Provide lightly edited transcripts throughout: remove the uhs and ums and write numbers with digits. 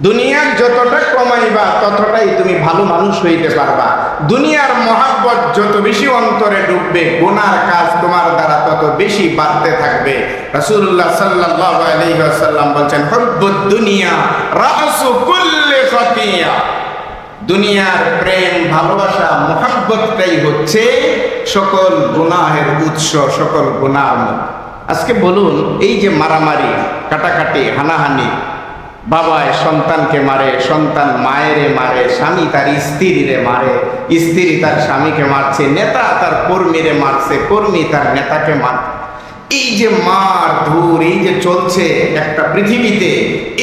দুনিয়ার যতটা কমাইবা ততটাই তুমি ভালো মানুষ হইতে পারবা। দুনিয়ার মহাব্বত যত বেশি অন্তরে ডুববে, গুনার কাজ তোমার দ্বারা তত বেশি বাড়তে থাকবে। রাসূলুল্লাহ সাল্লাল্লাহু আলাইহি ওয়াসাল্লাম বলেন, হুব্বুদ দুনিয়া রাসু কুল্লি খাতিয়া। দুনিয়ার প্রেম, ভালোবাসা, মহাব্বতটাই হচ্ছে সকল গুনাহের উৎস, সকল গুনাহ। আজকে বলুন, এই যে মারামারি, কাটাকাটি, হানাহানি, বাবায় সন্তানকে মারে, সন্তান মায়েরে মারে, স্বামী তার স্ত্রীরে মারে, স্ত্রী তার স্বামীকে মারছে, নেতা তার কর্মীরে মারছে, কর্মী তার নেতাকে মারছে, এই যে মার ধুর, এই যে চলছে একটা পৃথিবীতে,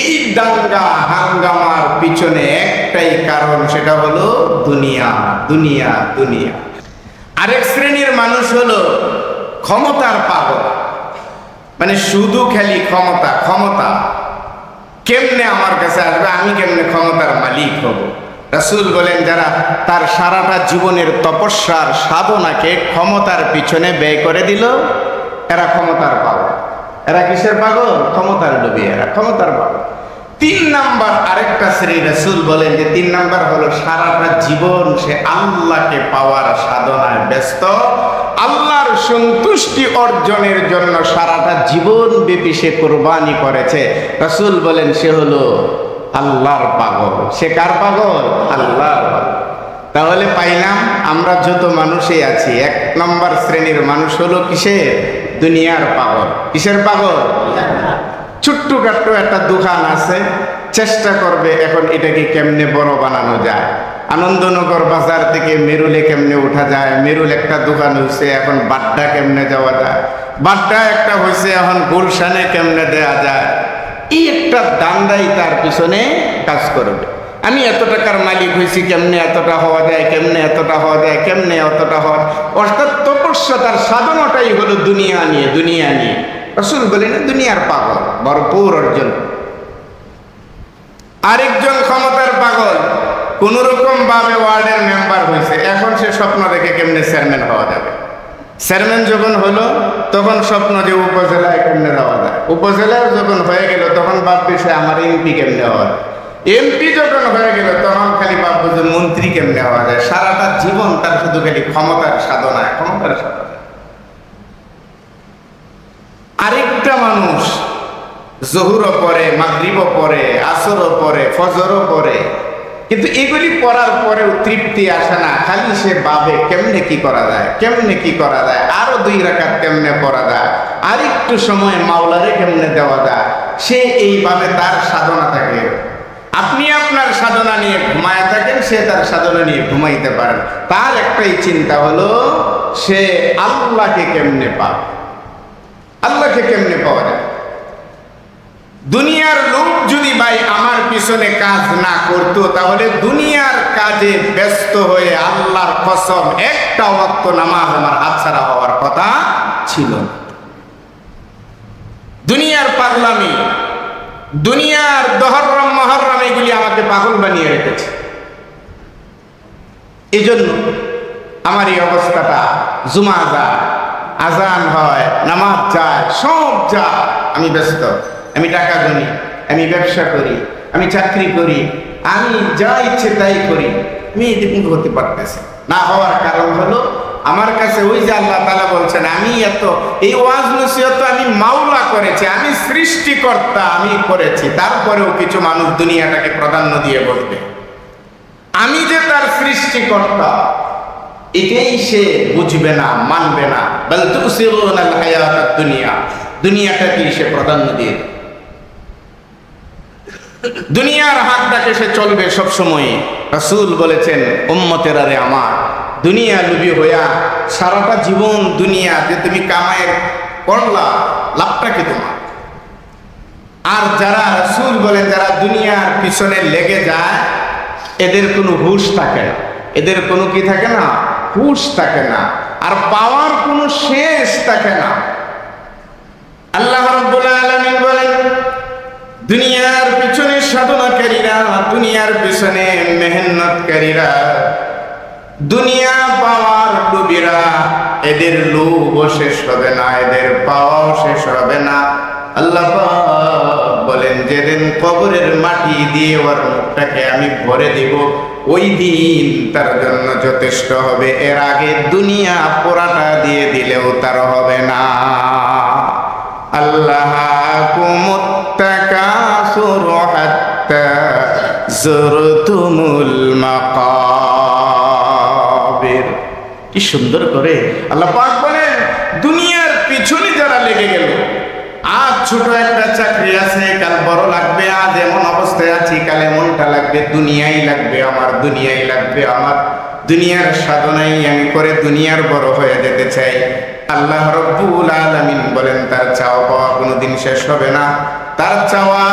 এই দাঙ্গা হাঙ্গামার পিছনে একটাই কারণ, সেটা হলো দুনিয়া, দুনিয়া, দুনিয়া। আরেক শ্রেণীর মানুষ হলো ক্ষমতার পাগল, মানে শুধু খালি ক্ষমতা, ক্ষমতা কেমনে আমার কাছে আসবে, আমি কেমনে ক্ষমতার মালিক হব। রাসূল বলেন, যারা তার সারাটা জীবনের তপস্যার সাধনাকে ক্ষমতার পিছনে ব্যয় করে দিল, এরা ক্ষমতার পাগল। এরা কিসের পাগল? ক্ষমতার লোভী, এরা ক্ষমতার পাগল। 3 নাম্বার আরেকটা শ্রেণী, রাসূল বলেন যে 3 নাম্বার হলো সারাটা জীবন সে আল্লাহকে পাওয়ার সাধনায় ব্যস্ত, আল্লাহর সন্তুষ্টি অর্জনের জন্য সারাটা জীবন ব্যাপী সে কোরবানি করেছে। রাসূল বলেন সে হলো আল্লাহর পাগল। সে কার পাগল? আল্লাহর পাগল। তাহলে পাইলাম আমরা যত মানুষই আছি, 1 নম্বর শ্রেণীর মানুষ হলো কিসের? দুনিয়ার পাগল। কিসের পাগল? ছোট্টখাট্ট একটা দোকান আছে, চেষ্টা করবে এখন এটাকে কেমনে বড় বানানো যায়। আনন্দনগর বাজার থেকে মেরুলে কেমনে উঠা যায়, মেরুল একটা দোকান হয়েছে, এখন বাড্ডা কেমনে যাওয়া যায়, বাড্ডা একটা হয়েছে, এখন গুলশানে কেমনে দেয়া যায়। এই একটা দান্দাই তার পিছনে কাজ করবে। আমি এত টাকার মালিক হয়েছি, কেমনে এতটা হওয়া যায়, কেমনে এতটা হওয়া যায়, কেমনে এতটা হওয়া। অর্থাৎ তপস্যা, তার সাধনাটাই হলো দুনিয়া নিয়ে, দুনিয়া নিয়ে। রাসূল বলেন দুনিয়ার পাগল, ভরপুর অর্জন। আরেকজন ক্ষমতার পাগল, কোন রকম ভাবে ওয়ার্ডের মেম্বার হয়েছে, এখন সে স্বপ্ন দেখে কেমনে চেয়ারম্যান হওয়া যাবে। চেয়ারম্যান যখন হলো তখন স্বপ্ন যে উপজেলায় কেমনে যাওয়া যায়, উপজেলায় যখন হয়ে গেল তখন ভাববে সে আমার এমপি কেমনে হওয়া যায়, এমপি যখন হয়ে গেল তখন খালি ভাববো যে মন্ত্রী কেমনে হওয়া যায়। সারাটা জীবন তার শুধু খালি ক্ষমতার সাধনায়, ক্ষমতার সাধনায়। আরেকটা মানুষ জোহরও পড়ে, মাগরিবও পড়ে, আসরও পড়ে, ফজরও পড়ে, কিন্তু এগুলি পড়ার পরেও তৃপ্তি আসে না। খালি সে ভাবে কেমনে কি করা যায়, কেমনে কি করা যায়, আরো 2 রাকাত কেমনে পড়া যায়, আর একটু সময় মাওলারে কেমনে দেওয়া যায়। সে এইভাবে তার সাধনা থাকে। আপনি আপনার সাধনা নিয়ে ঘুমায় থাকেন, সে তার সাধনা নিয়ে ঘুমাইতে পারেন। তার একটাই চিন্তা হলো সে আল্লাহকে কেমনে পাবে, আল্লাহকে কেমনে পাওয়া যায়। দুনিয়ার লোক যদি ভাই আমার পিছনে কাজ না করতো, তাহলে দুনিয়ার কাজে ব্যস্ত হয়ে আল্লাহর কসম একটা ওয়াক্ত নামাজ আমার হাতছাড়া হওয়ার কথা ছিল। দুনিয়ার পাগলামি, দুনিয়ার দহরম মহরম, এগুলি আমাকে পাগল বানিয়ে রেখেছে। এই জন্য আমার এই অবস্থাটা, জুমা যায়, আজান হয়, নামাজ যায়, সব যায়, আমি ব্যস্ত। আমি টাকা গুনি, আমি ব্যবসা করি, আমি চাকরি করি, আমি যা ইচ্ছে তাই করি, আমি এদিকে হতে পারতেছি না। হওয়ার কারণ হলো আমার কাছে ওই যে আল্লাহ তাআলা বলছেন, আমি এত এই ওয়াজ নসিহত আমি মাওলা করেছি, আমি সৃষ্টিকর্তা আমি করেছি, তারপরেও কিছু মানুষ দুনিয়াটাকে প্রাধান্য দিয়ে বলবে আমি যে তার সৃষ্টিকর্তা, এটাই সে বুঝবে না, মানবে না। বাল তুসিরুনাল হায়াতাদ দুনিয়া, দুনিয়াটাকে সে প্রাধান্য দিয়ে, দুনিয়ার হাত ডাকে সে চলবে সব সময়। রাসূল বলেছেন, উম্মতেরা রে আমার, দুনিয়া লোভী হইয়া সারাটা জীবন দুনিয়া যে তুমি কামায়ের করলা, লাভটা কি তোমার? আর যারা, রাসূল বলেন, যারা দুনিয়ার পিছনে লেগে যায় এদের কোনো হুঁশ থাকে না, এদের কোনো কি থাকে না, হুঁশ থাকে না, আর পাওয়ার কোনো শেষ থাকে না। আল্লাহ রাব্বুল আলামিন বলেন, দুনিয়ার পিছনে সাধনাকারীরা, দুনিয়ার পিছনে মেহনতকারীরা, দুনিয়া পাওয়ার লোভীরা, এদের লোভও শেষ হবে না, এদের পাওয়াও শেষ হবে না। আল্লাহ পাক বলেন যেদিন কবরের মাটি দিয়ে ওর মুখটাকে আমি ভরে দিব ওই দিন তার জন্য যথেষ্ট হবে, এর আগে দুনিয়া পুরাটা দিয়ে দিলেও তার হবে না। আল্লাহকুমুত তাকাসুর হাত্তা যুরতুমুল মাকাবির। কি সুন্দর করে আল্লাহ পাক বলেন, দুনিয়ার পিছনে যারা লেগে গেল, আজ ছোট একটা চাকরি আছে, কাল বড় লাগবে, আজ এমন অবস্থায় আছি, কাল এমনটা লাগবে, দুনিয়াই লাগবে আমার, দুনিয়াই লাগবে আমার, দুনিয়ার সাধনাই আমি করে দুনিয়ার বড় হয়ে যেতে চাই। আল্লাহ রব্বুল আলামিন বলেন তার চাওয়া পাওয়া কোনোদিন শেষ হবে না। তার চাওয়া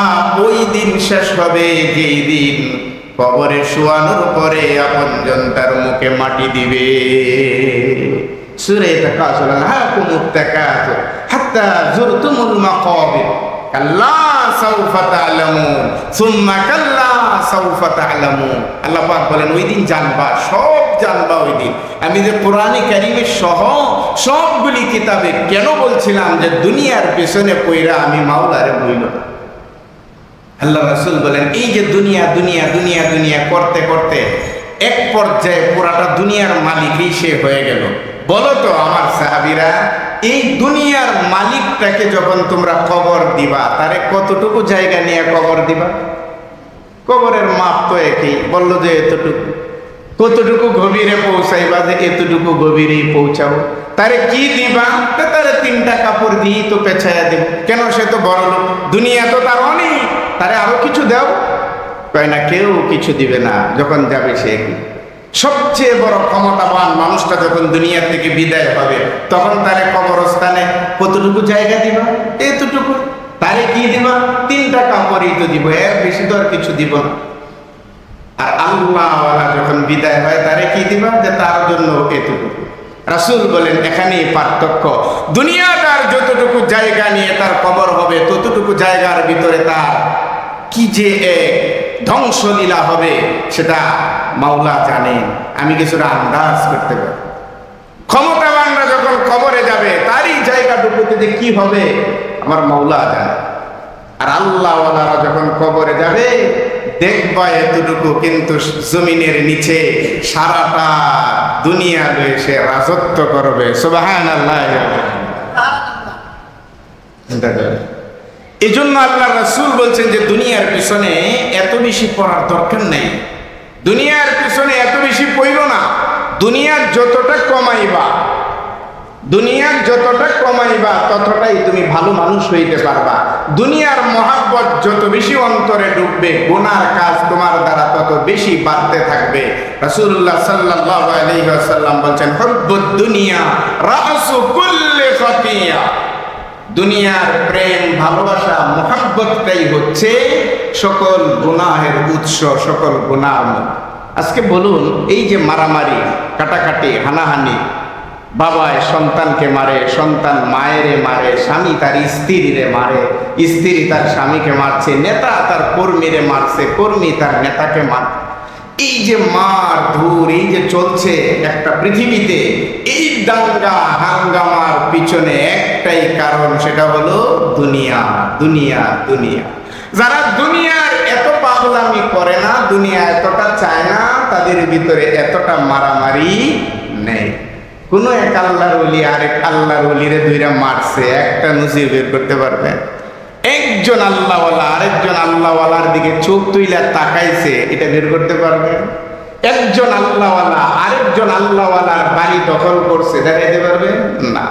ওই দিন শেষ হবে যেই দিন কবরে শোয়ানোর পরে আপনজন তার মুখে মাটি দিবে। সূরা তাকাসুর, আলহাকুমুত তাকাসুর হাত্তা যুরতুমুল মাকাবির, কাল্লা সাউফা তা'লামুন সুম্মা কাল্লা সাউফা তা'লামুন। আল্লাহ পাক বলেন ওই দিন জানবা, সব জানবা ওই দিন। আমি যে কোরআনে কারীমের সহ সবগুলি কিতাবে কেন বলছিলাম যে দুনিয়ার পেছনে পয়রা আমি মাওলারে বইল। আল্লাহ রাসূল বলেন এই যে দুনিয়া দুনিয়া দুনিয়া দুনিয়া করতে করতে এক পর্যায়ে পুরাটা দুনিয়ার মালিকই সে হয়ে গেল। বলো তো আমার সাহাবীরা, এই দুনিয়ার মালিকটাকে যখন তোমরা কবর দিবা, তারে কতটুকু জায়গা নিয়ে কবর দিবা? কবরের মাপ তো একই, বললো যে এতটুকু। কতটুকু গভীরে পৌঁছাইবা যে এতটুকু গভীরেই পৌঁছাবো। তারে কি দিবা? তারে 3টা কাপড় দিয়েই তো পেছাইয়া দেব। কেন? সে তো বড় লোক, দুনিয়া তো তার অনেক, তারে আরো কিছু দাও। কয় না, কেউ কিছু দিবে না, যখন যাবে সে। সবচেয়ে বড় ক্ষমতাবান মানুষটা যখন দুনিয়া থেকে বিদায় হবে, তখন তারে কবরস্থানে কতটুকু জায়গা দিবা? এতটুকু। তারে কি দিবা? 3টা কাপড়ই তো দিব, এর বেশি তো আর কিছু দিব না। আর আল্লাহওয়ালা যখন বিদায় হয়, তারে কি দিবা? যে তার জন্য এতটুকু। রাসূল বলেন এখানেই পার্থক্য। দুনিয়াটার যতটুকু জায়গা নিয়ে তার কবর হবে, ততটুকু জায়গার ভিতরে তার কি যে এক ধ্বংসলীলা হবে সেটা মাওলা জানেন, আমি কিছুটা আন্দাজ করতে পারি। ক্ষমতাবানরা যখন কবরে যাবে, তারই জায়গাটুকুতে যে কি হবে আমার মাওলা জানে। আর আল্লাহওয়ালারা যখন কবরে যাবে, দেখবা এতটুকু, কিন্তু জমিনের নিচে সারাটা দুনিয়া লয়ে সে রাজত্ব করবে। সুবহানাল্লাহ। এই জন্য আল্লাহ রাসূল বলছেন যে দুনিয়ার পিছনে এত বেশি পড়ার দরকার নেই, দুনিয়ার পিছনে এত বেশি পড়িল না। দুনিয়ার যতটা কমাইবা, দুনিয়ার যতটা কমাইবা ততটাই তুমি ভালো মানুষ হইতে পারবা। দুনিয়ার মহাব্বত যত বেশি অন্তরে ডুববে, গুনার কাজ তোমার দ্বারা তত বেশি বাড়তে থাকবে। রাসূলুল্লাহ সাল্লাল্লাহু আলাইহি ওয়াসাল্লাম বলেন, হুব্বুদ দুনিয়া রাসু কুল্লি খাতিয়া। দুনিয়ার প্রেম, ভালোবাসা, মহাব্বতটাই হচ্ছে সকল গুনাহের উৎস, সকল গুনাহ। আজকে বলুন, এই যে মারামারি, কাটাকাটি, হানাহানি, বাবায় সন্তানকে মারে, সন্তান মায়েরে মারে, স্বামী তার স্ত্রীরে মারে, স্ত্রী তার স্বামীকে মারছে, নেতা তার কর্মীরে মারছে, কর্মী তার নেতাকে মার, এই যে মার ধুর, এই যে চলছে একটা পৃথিবীতে, এই দাঙ্গা হাঙ্গামার পিছনে একটাই কারণ, সেটা হলো দুনিয়া, দুনিয়া, দুনিয়া। যারা দুনিয়ার এত পাগলামি করে না, দুনিয়া এতটা চায় না, তাদের ভিতরে এতটা মারামারি নেই। কোন এক আল্লাহর ওলি আরেক আল্লাহর ওলিরে দুইরা মারছে, একটা নজির বের করতে পারবে? একজন আল্লাহওয়ালা আরেকজন আল্লাহওয়ালার দিকে চোখ তুইলা তাকাইছে, এটা বের করতে পারবে? একজন আল্লাহওয়ালা আরেকজন আল্লাহওয়ালার বাড়ি দখল করছে, দেখাইতে পারবে? না।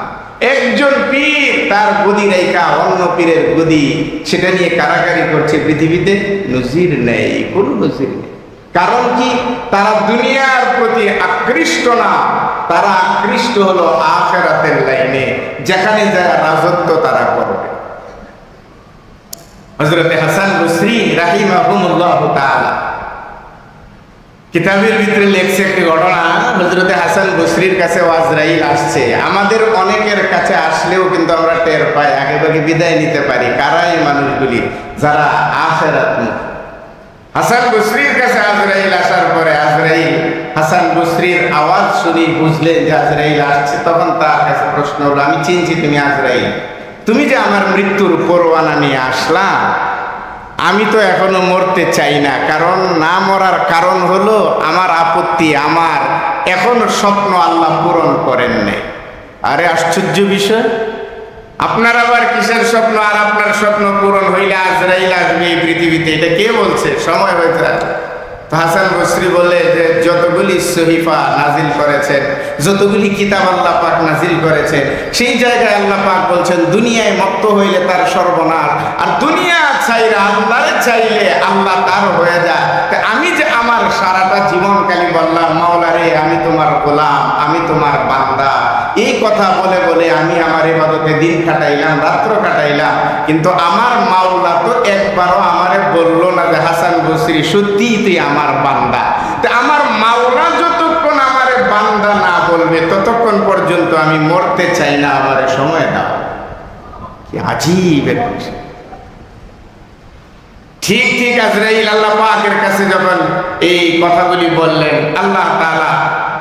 একজন পীর তার গদি রাইখা অন্য পীরের গদি সেটা নিয়ে কারাকারি করছে, পৃথিবীতে নজির নেই, কোন নজির নেই। কারণ কি? তারা দুনিয়ার প্রতি আকৃষ্ট না, তারা আকৃষ্ট হলো আখিরাতের লাইনে, যেখানে যারা রাজত্ব তারা করবে। হযরত হাসান বসরি রাহিমাহুমুল্লাহু তাআলা কিতাবের ভিতরে লেখছে একটি ঘটনা। হযরত হাসান বসরির কাছে আজরাইল আসছে। আমাদের অনেকের কাছে আসলেও কিন্তু আমরা টের পাই, আগে ভাগে বিদায় নিতে পারি। কারা এই মানুষগুলি? যারা আখিরাত। হাসান বসরির কাছে আজরাইল আসার পরে আজরাইল হাসান বসরির আওয়াজ শুনি বুঝলেন যে আজরাইল আসছে। তখন তার কাছে প্রশ্ন হলো, আমি চিনছি তুমি আজরাইল, তুমি যে আমার মৃত্যুর পরোয়ানা নিয়ে আসলা, আমি তো এখনো মরতে চাই না, কারণ না মরার কারণ হলো আমার আপত্তি, আমার এখনো স্বপ্ন আল্লাহ পূরণ করেন নাই। আরে আশ্চর্য বিষয়, আপনার আবার কিসের স্বপ্ন? আর আপনার স্বপ্ন পূরণ হইলে আজরাইল আসবে এই পৃথিবীতে, এটা কে বলছে? সময় হয়েছে। হাসান বসরি বলে যে যতগুলি সহিফা নাজিল করেছেন, যতগুলি কিতাব আল্লাহ পাক নাজিল করেছেন, সেই জায়গায় আল্লাহ পাক বলছেন দুনিয়ায় মত্ত হইলে তার সর্বনাশ, আর দুনিয়া চাইলে আল্লাহরে চাইলে আল্লাহ তার হয়ে যায়। আমি যে আমার সারাটা জীবনকালী বললাম মাওলারে আমি তোমার গোলাম, আমি তোমার বান্দা, এই কথা বলে বলে আমি আমার ইবাদতে দিন কাটাইলাম, রাত্র কাটাইলাম, কিন্তু আমার মাওলা তো একবারও আমারে বললো না যে হাসান বসরি সত্যিই তুই আমার বান্দা। তো আমার মাওলা যতক্ষণ আমারে বান্দা না বলবে ততক্ষণ পর্যন্ত আমি মরতে চাই না, আমারে সময় দাও। কি আজীব! ঠিক ঠিক আজরাইল আল্লাহ পাকের কাছে যখন এই কথাগুলি বললেন, আল্লাহ তাআলা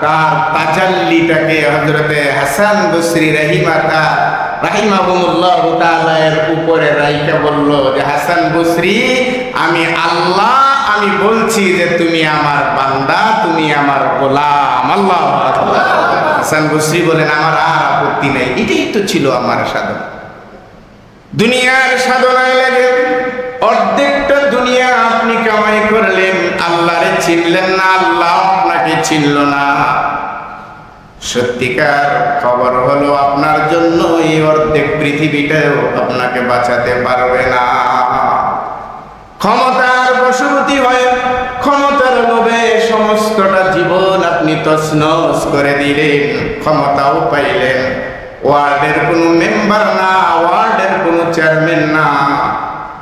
তার তাজাল্লিটাকে হযরতে হাসান বসরি রাহিমাহুমুল্লাহ তাআলা এর উপরে রাইখা বলল যে হাসান বসরি, আমি আল্লাহ, আমি বলছি যে তুমি আমার বান্দা, তুমি আমার গোলাম। আল্লাহু আকবার। হাসান বসরি বলেন আমার আর আপত্তি নেই। এটাই তো ছিল আমার সাধনা। দুনিয়ার সাধনায় লাগে অর্ধেকটা দুনিয়া আপনি কামাই করলেন, আল্লাহরে চিনলেন না, আল্লাহ আপনাকে চিনল না। সত্যিকার খবর হলো আপনার জন্য এই অর্ধেক পৃথিবীটাও আপনাকে বাঁচাতে পারবে না। ক্ষমতার বশবর্তী হয়ে ক্ষমতার লোভে সমস্তটা জীবন আপনি তছনছ করে দিলেন, ক্ষমতাও পাইলেন, ওয়ার্ডের কোনো মেম্বার না, ওয়ার্ডের কোনো চেয়ারম্যান না,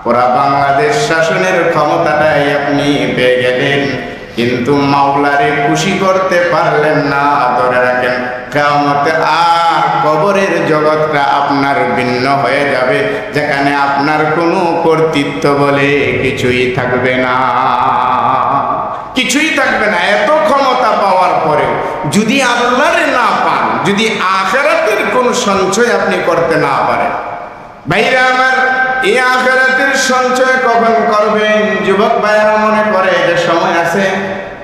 পুরা বাংলাদেশ শাসনের ক্ষমতাটাই আপনি পেয়ে গেলেন, কিন্তু মাওলারে খুশি করতে পারলেন না। ধরে রাখেন কিয়ামতে আর কবরের জগৎটা আপনার ভিন্ন হয়ে যাবে, যেখানে আপনার কোনো কর্তৃত্ব বলে কিছুই থাকবে না, কিছুই থাকবে না। এত ক্ষমতা পাওয়ার পরেও যদি আল্লাহরে না পান, যদি আখিরাতের কোনো সঞ্চয় আপনি করতে না পারেন, ভাইরা আমার, এই আখিরাতের সঞ্চয় কখন করবেন? যুবক ভাইরা মনে করে যে সময় আছে,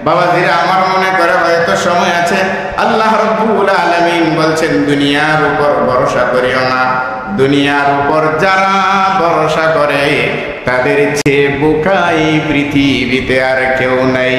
বাবাজিরা আমার মনে করে হয়তো সময় আছে। আল্লাহ রাব্বুল আলামিন বলছেন দুনিয়ার উপর ভরসা করিও না, দুনিয়ার উপর যারা ভরসা করে তাদের চেয়ে বোকা এই পৃথিবীতে আর কেউ নাই।